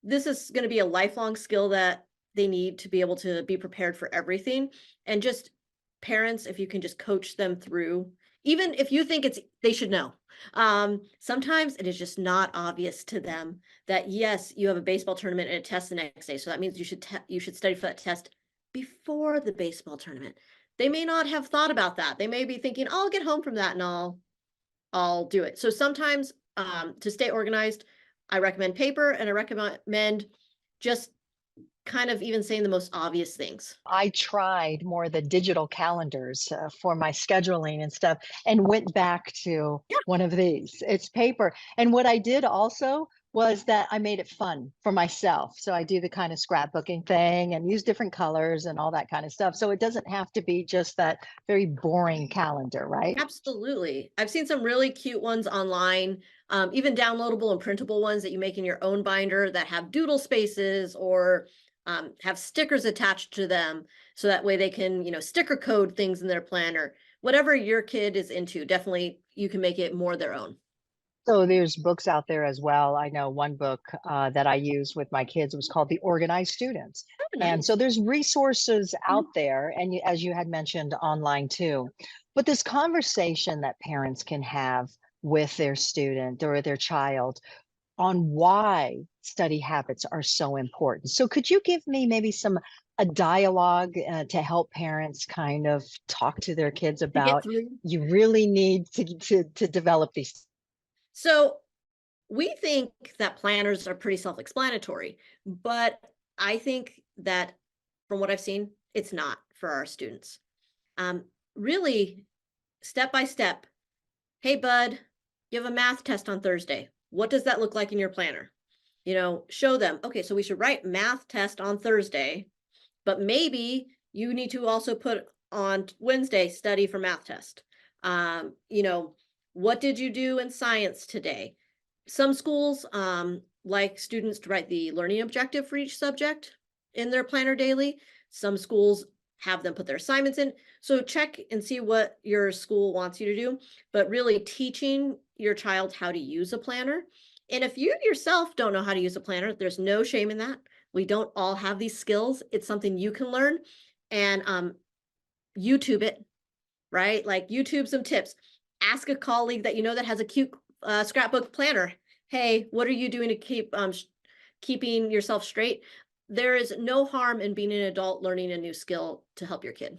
this is going to be a lifelong skill that they need to be able to be prepared for everything. And just parents, if you can just coach them through, even if you think they should know. Sometimes it is just not obvious to them that yes, you have a baseball tournament and a test the next day. So that means you should study for that test before the baseball tournament. They may not have thought about that. They may be thinking, I'll get home from that and I'll do it. So sometimes to stay organized, I recommend paper, and I recommend just kind of even saying the most obvious things. I tried more the digital calendars for my scheduling and stuff and went back to Yeah. one of these. It's paper. And what I did also was that I made it fun for myself. So I do the kind of scrapbooking thing and use different colors and all that kind of stuff. So it doesn't have to be just that very boring calendar, right? Absolutely. I've seen some really cute ones online, even downloadable and printable ones that you make in your own binder that have doodle spaces or have stickers attached to them. So that way they can, sticker code things in their planner. Whatever your kid is into, definitely you can make it more their own. So there's books out there as well. I know one book that I use with my kids was called The Organized Students. Oh, And so nice. there's resources out Mhm. there, and as you had mentioned, online too. But this conversation that parents can have with their student or their child on why study habits are so important. So could you give me maybe a dialogue to help parents kind of talk to their kids To get about through. you really need to develop these. So we think that planners are pretty self-explanatory, but I think that from what I've seen, it's not for our students. Really, step by step. Hey, bud, you have a math test on Thursday. What does that look like in your planner? Show them, okay, so we should write math test on Thursday, but maybe you need to also put on Wednesday study for math test. What did you do in science today? Some schools like students to write the learning objective for each subject in their planner daily. Some schools have them put their assignments in. So check and see what your school wants you to do, but really teaching your child how to use a planner. And if you yourself don't know how to use a planner, there's no shame in that. We don't all have these skills. It's something you can learn and YouTube it, right? Like YouTube some tips. Ask a colleague that you know that has a cute scrapbook planner. Hey, what are you doing to keep keeping yourself straight? There is no harm in being an adult learning a new skill to help your kid.